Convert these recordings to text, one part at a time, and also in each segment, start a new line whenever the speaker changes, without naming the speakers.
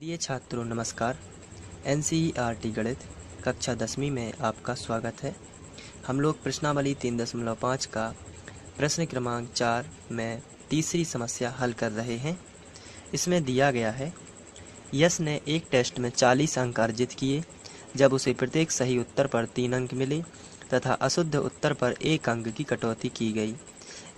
प्रिय छात्रों नमस्कार। एनसीईआरटी गणित कक्षा 10वीं में आपका स्वागत है। हम लोग प्रश्नावली 3.5 का प्रश्न क्रमांक 4 में तीसरी समस्या हल कर रहे हैं। इसमें दिया गया है, यश ने एक टेस्ट में 40 अंक अर्जित किए जब उसे प्रत्येक सही उत्तर पर 3 अंक मिले तथा अशुद्ध उत्तर पर 1 अंक की कटौती की गई।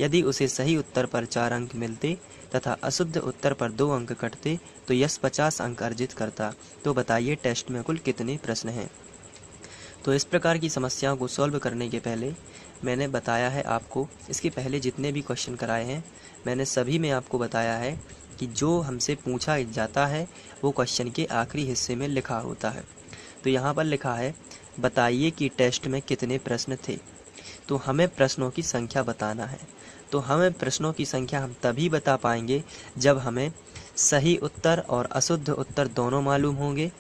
यदि उसे सही उत्तर पर 4 अंक मिलते तथा अशुद्ध उत्तर पर 2 अंक कटते तो यश 50 अंक अर्जित करता। तो बताइए टेस्ट में कुल कितने प्रश्न हैं। तो इस प्रकार की समस्याओं को सॉल्व करने के पहले मैंने बताया है आपको, इसके पहले जितने भी क्वेश्चन कराए हैं मैंने सभी में आपको बताया है कि जो हमसे पूछा जाता है वो क्वेश्चन के आखिरी हिस्से में लिखा होता है। तो यहाँ पर लिखा है, बताइए कि टेस्ट में कितने प्रश्न थे। तो हमें प्रश्नों की संख्या बताना है। तो हमें प्रश्नों की संख्या हम तभी बता पाएंगे जब हमें सही उत्तर और अशुद्ध उत्तर दोनों मालूम होंगे।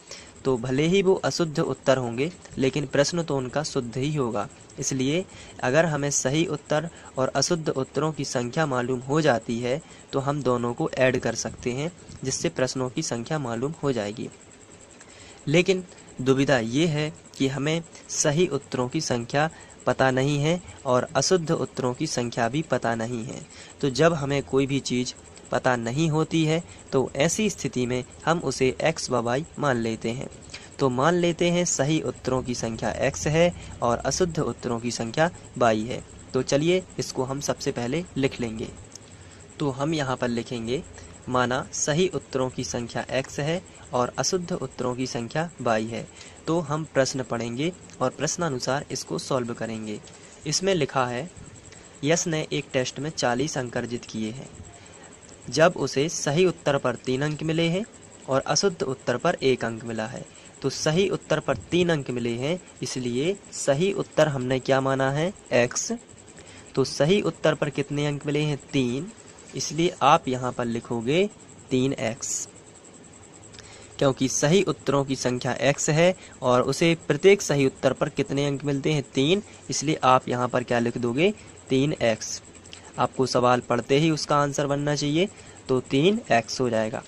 तो भले ही वो अशुद्ध उत्तर होंगे लेकिन प्रश्न तो उनका शुद्ध ही होगा। इसलिए अगर हमें सही उत्तर और अशुद्ध उत्तरों की संख्या मालूम हो जाती है तो हम दोनों को ऐड कर सकते हैं, जिससे प्रश्नों की संख्या मालूम हो जाएगी। लेकिन दुविधा ये है कि हमें सही उत्तरों की संख्या पता नहीं है और अशुद्ध उत्तरों की संख्या भी पता नहीं है। तो जब हमें कोई भी चीज़ पता नहीं होती है तो ऐसी स्थिति में हम उसे x व y मान लेते हैं। तो मान लेते हैं सही उत्तरों की संख्या x है और अशुद्ध उत्तरों की संख्या y है। तो चलिए इसको हम सबसे पहले लिख लेंगे। तो हम यहाँ पर लिखेंगे, माना सही उत्तरों की संख्या x है और अशुद्ध उत्तरों की संख्या y है। तो हम प्रश्न पढ़ेंगे और प्रश्नानुसार इसको सॉल्व करेंगे। इसमें लिखा है, यश ने एक टेस्ट में 40 अंक अर्जित किए हैं जब उसे सही उत्तर पर 3 अंक मिले हैं और अशुद्ध उत्तर पर 1 अंक मिला है। तो सही उत्तर पर 3 अंक मिले हैं, इसलिए सही उत्तर हमने क्या माना है, x। तो सही उत्तर पर कितने अंक मिले हैं, 3, इसलिए आप यहाँ पर लिखोगे 3x, क्योंकि सही उत्तरों की संख्या x है और उसे प्रत्येक सही उत्तर पर कितने अंक मिलते हैं, 3, इसलिए आप यहाँ पर क्या लिख दोगे, 3x। आपको सवाल पढ़ते ही उसका आंसर बनना चाहिए, तो 3x हो जाएगा।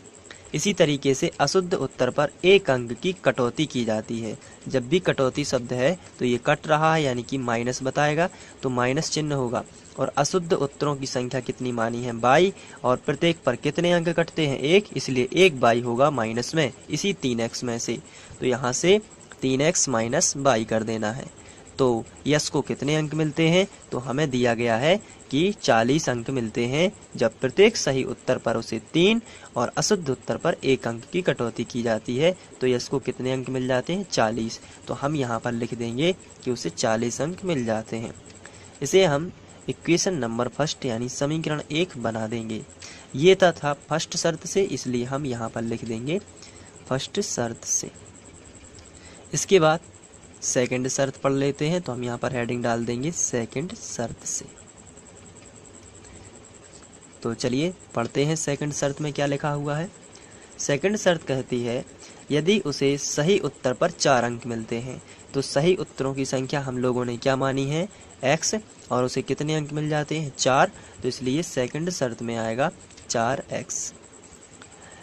इसी तरीके से अशुद्ध उत्तर पर 1 अंक की कटौती की जाती है। जब भी कटौती शब्द है तो ये कट रहा है यानी कि माइनस बताएगा, तो माइनस चिन्ह होगा। और अशुद्ध उत्तरों की संख्या कितनी मानी है, 22, और प्रत्येक पर कितने अंक कटते हैं, 1, इसलिए 1 22 होगा माइनस में, इसी 3x में से। तो यहाँ से 3x माइनस 22 कर देना है। तो यश को कितने अंक मिलते हैं, तो हमें दिया गया है कि 40 अंक मिलते हैं जब प्रत्येक सही उत्तर पर उसे 3 और अशुद्ध उत्तर पर 1 अंक की कटौती की जाती है। तो यश को कितने अंक मिल जाते हैं, 40। तो हम यहाँ पर लिख देंगे कि उसे 40 अंक मिल जाते हैं। इसे हम इक्वेशन नंबर फर्स्ट यानी समीकरण 1 बना देंगे। ये था फर्स्ट शर्त से, इसलिए हम यहाँ पर लिख देंगे फर्स्ट शर्त से। इसके बाद सेकंड शर्त पढ़ लेते हैं, तो हम यहाँ पर हेडिंग डाल देंगे सेकंड शर्त से। तो चलिए पढ़ते हैं सेकंड शर्त में क्या लिखा हुआ है। सेकंड शर्त कहती है, यदि उसे सही उत्तर पर 4 अंक मिलते हैं। तो सही उत्तरों की संख्या हम लोगों ने क्या मानी है, x, और उसे कितने अंक मिल जाते हैं, 4। तो इसलिए सेकंड शर्त में आएगा 4x,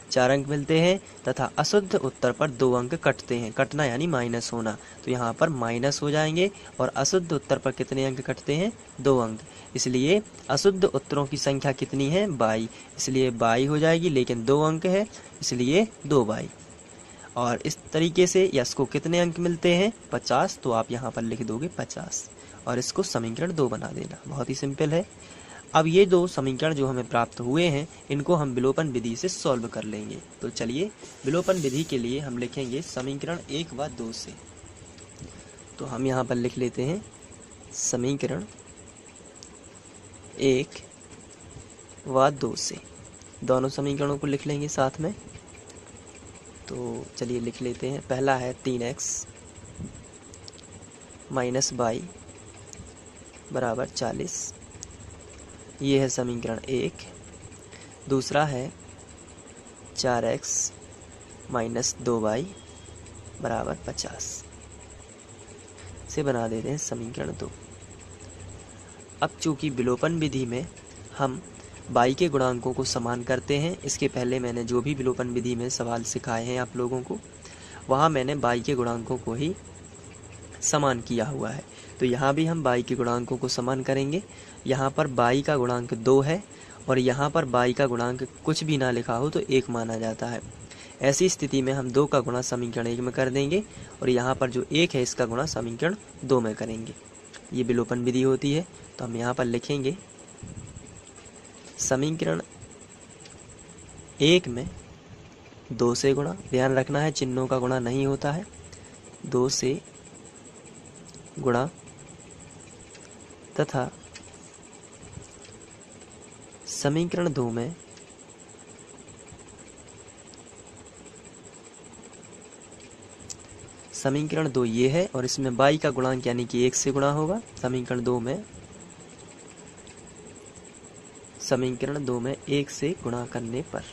4 अंक मिलते हैं तथा अशुद्ध उत्तर पर 2 अंक कटते हैं। कटना यानी माइनस होना, तो यहाँ पर माइनस हो जाएंगे। और अशुद्ध उत्तर पर कितने अंक कटते हैं, 2 अंक, इसलिए अशुद्ध उत्तरों की संख्या कितनी है, 22, इसलिए 22 हो जाएगी, लेकिन 2 अंक है इसलिए 222। और इस तरीके से यश को कितने अंक मिलते हैं, 50। तो आप यहाँ पर लिख दोगे 50 और इसको समीकरण 2 बना देना। बहुत ही सिंपल है। अब ये 2 समीकरण जो हमें प्राप्त हुए हैं इनको हम विलोपन विधि से सॉल्व कर लेंगे। तो चलिए विलोपन विधि के लिए हम लिखेंगे समीकरण 1 व 2 से। तो हम यहाँ पर लिख लेते हैं समीकरण 1 व 2 से, दोनों समीकरणों को लिख लेंगे साथ में। तो चलिए लिख लेते हैं। पहला है 3x माइनस 22 बराबर 40, ये है समीकरण 1। दूसरा है 4x माइनस 2y बराबर 50, से बना देते हैं समीकरण 2। अब चूंकि विलोपन विधि में हम बाई के गुणांकों को समान करते हैं। इसके पहले मैंने जो भी विलोपन विधि में सवाल सिखाए हैं आप लोगों को, वहाँ मैंने बाई के गुणांकों को ही समान किया हुआ है। तो यहाँ भी हम बाई के गुणांकों को समान करेंगे। यहाँ पर बाई का गुणांक 2 है और यहाँ पर बाई का गुणांक कुछ भी ना लिखा हो तो 1 माना जाता है। ऐसी स्थिति में हम 2 का गुणा समीकरण 1 में कर देंगे और यहाँ पर जो 1 है इसका गुणा समीकरण 2 में करेंगे। ये विलोपन विधि होती है। तो हम यहाँ पर लिखेंगे समीकरण 1 में 2 से गुणा, ध्यान रखना है चिन्हों का गुणा नहीं होता है, 2 से गुणा तथा समीकरण 2 में समीकरण 2 ये है और इसमें बाई का गुणांक यानी कि 1 से गुणा होगा। समीकरण 2 में 1 से गुणा करने पर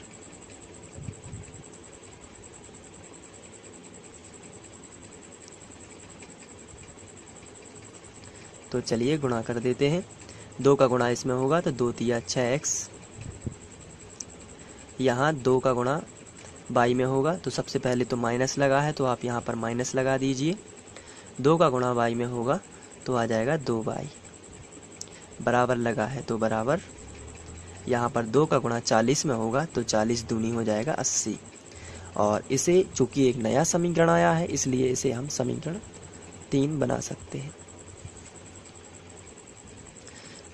तो चलिए गुणा कर देते हैं। 2 का गुणा इसमें होगा तो 2 तिया 6x, यहाँ 2 का गुणा बाई में होगा तो सबसे पहले तो माइनस लगा है तो आप यहाँ पर माइनस लगा दीजिए। 2 का गुणा बाई में होगा तो आ जाएगा 2 बाई, बराबर लगा है तो बराबर, यहाँ पर 2 का गुणा 40 में होगा तो 40 दूनी हो जाएगा 80। और इसे चूंकि एक नया समीकरण आया है इसलिए इसे हम समीकरण 3 बना सकते हैं।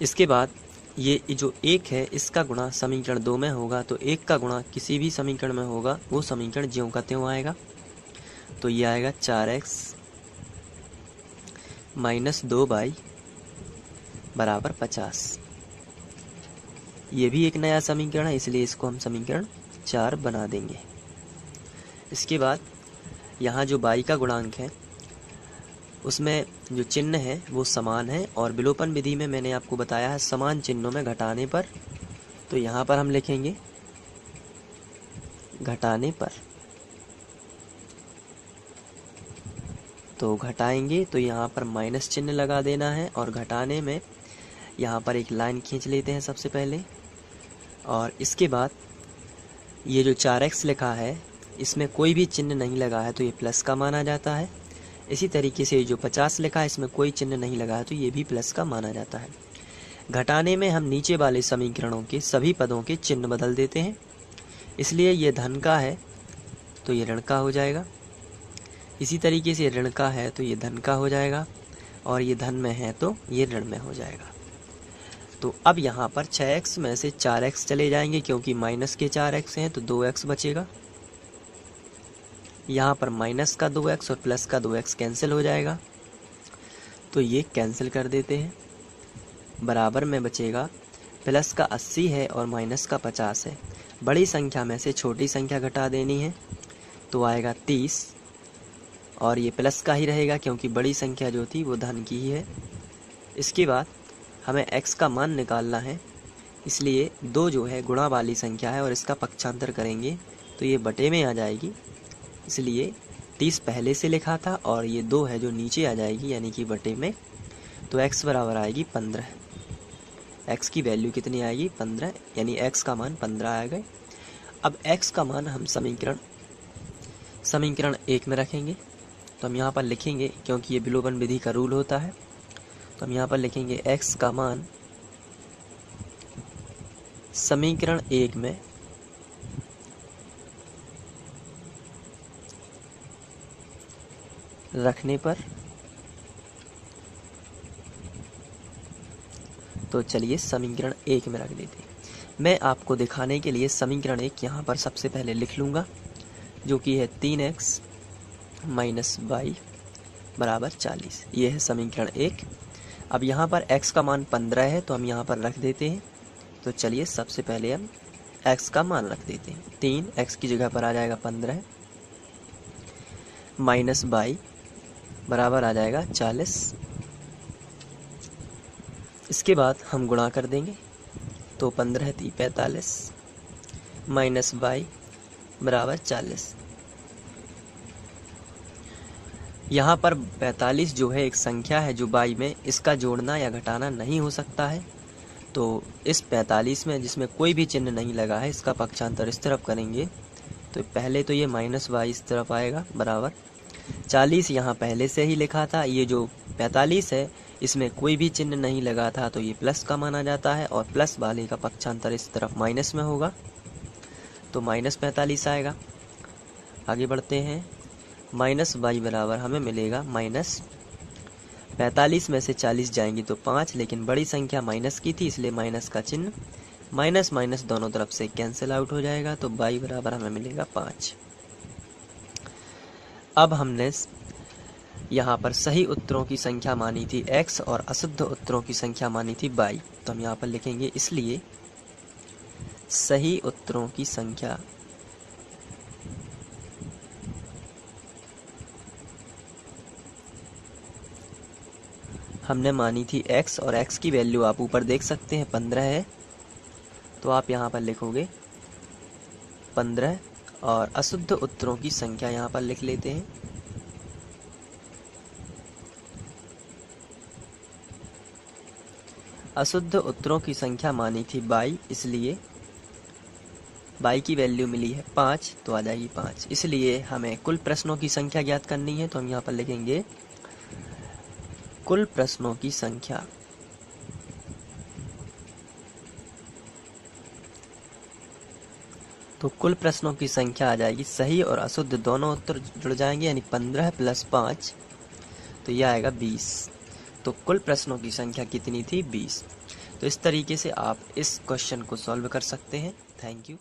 इसके बाद ये जो 1 है इसका गुणा समीकरण 2 में होगा तो 1 का गुणा किसी भी समीकरण में होगा वो समीकरण ज्यों का त्यों आएगा। तो ये आएगा 4x माइनस 2 बाई बराबर 50। ये भी एक नया समीकरण है इसलिए इसको हम समीकरण 4 बना देंगे। इसके बाद यहाँ जो बाई का गुणांक है उसमें जो चिन्ह है वो समान है और विलोपन विधि में मैंने आपको बताया है समान चिन्हों में घटाने पर। तो यहाँ पर हम लिखेंगे घटाने पर, तो घटाएंगे तो यहाँ पर माइनस चिन्ह लगा देना है और घटाने में यहाँ पर एक लाइन खींच लेते हैं सबसे पहले। और इसके बाद ये जो 4x लिखा है इसमें कोई भी चिन्ह नहीं लगा है तो ये प्लस का माना जाता है। इसी तरीके से जो 50 लिखा है इसमें कोई चिन्ह नहीं लगा है तो ये भी प्लस का माना जाता है। घटाने में हम नीचे वाले समीकरणों के सभी पदों के चिन्ह बदल देते हैं, इसलिए ये धन का है तो ये ऋण का हो जाएगा, इसी तरीके से ऋण का है तो ये धन का हो जाएगा और ये धन में है तो ये ऋण में हो जाएगा। तो अब यहाँ पर 6x में से 4x चले जाएंगे क्योंकि माइनस के 4x हैं तो 2x बचेगा। यहाँ पर माइनस का 2x और प्लस का 2x कैंसिल हो जाएगा तो ये कैंसिल कर देते हैं। बराबर में बचेगा प्लस का 80 है और माइनस का 50 है। बड़ी संख्या में से छोटी संख्या घटा देनी है तो आएगा 30 और ये प्लस का ही रहेगा क्योंकि बड़ी संख्या जो थी वो धन की ही है। इसके बाद हमें x का मान निकालना है, इसलिए 2 जो है गुणा वाली संख्या है और इसका पक्षांतर करेंगे तो ये बटे में आ जाएगी, इसलिए 30 पहले से लिखा था और ये 2 है जो नीचे आ जाएगी यानी कि बटे में। तो x बराबर आएगी 15। x की वैल्यू कितनी आएगी 15, यानी x का मान 15 आएगा। अब x का मान हम समीकरण 1 में रखेंगे तो हम यहाँ पर लिखेंगे, क्योंकि ये विलोपन विधि का रूल होता है, तो हम यहाँ पर लिखेंगे x का मान समीकरण 1 में रखने पर। तो चलिए समीकरण 1 में रख देते हैं। मैं आपको दिखाने के लिए समीकरण 1 यहाँ पर सबसे पहले लिख लूँगा जो कि है 3x माइनस वाई बराबर 40। ये है समीकरण 1। अब यहाँ पर x का मान 15 है तो हम यहाँ पर रख देते हैं। तो चलिए सबसे पहले हम x का मान रख देते हैं। 3x की जगह पर आ जाएगा 15 माइनस वाई बराबर आ जाएगा 40। इसके बाद हम गुणा कर देंगे तो 15 × 45 माइनस वाई बराबर 40। यहाँ पर 45 जो है एक संख्या है जो बाई में इसका जोड़ना या घटाना नहीं हो सकता है, तो इस 45 में जिसमें कोई भी चिन्ह नहीं लगा है, इसका पक्षांतर इस तरफ करेंगे तो पहले तो ये -y इस तरफ आएगा बराबर 40 यहाँ पहले से ही लिखा था। ये जो 45 है इसमें कोई भी चिन्ह नहीं लगा था तो ये प्लस का माना जाता है, और प्लस वाले का पक्षांतर इस तरफ माइनस में होगा तो -45 आएगा। आगे बढ़ते हैं, -y बराबर हमें मिलेगा -45 में से 40 जाएंगी तो 5, लेकिन बड़ी संख्या माइनस की थी इसलिए माइनस का चिन्ह, माइनस माइनस दोनों तरफ से कैंसिल आउट हो जाएगा तो y बराबर हमें मिलेगा 5। अब हमने यहाँ पर सही उत्तरों की संख्या मानी थी x और अशुद्ध उत्तरों की संख्या मानी थी y, तो हम यहाँ पर लिखेंगे इसलिए सही उत्तरों की संख्या हमने मानी थी x, और x की वैल्यू आप ऊपर देख सकते हैं 15 है, तो आप यहाँ पर लिखोगे 15, और अशुद्ध उत्तरों की संख्या यहाँ पर लिख लेते हैं। अशुद्ध उत्तरों की संख्या मानी थी y, इसलिए y की वैल्यू मिली है 5 तो आ जाएगी 5। इसलिए हमें कुल प्रश्नों की संख्या ज्ञात करनी है, तो हम यहाँ पर लिखेंगे कुल प्रश्नों की संख्या। तो कुल प्रश्नों की संख्या आ जाएगी, सही और अशुद्ध दोनों उत्तर जुड़ जाएंगे यानी 15 + 5 तो यह आएगा 20। तो कुल प्रश्नों की संख्या कितनी थी? 20। तो इस तरीके से आप इस क्वेश्चन को सॉल्व कर सकते हैं। Thank you.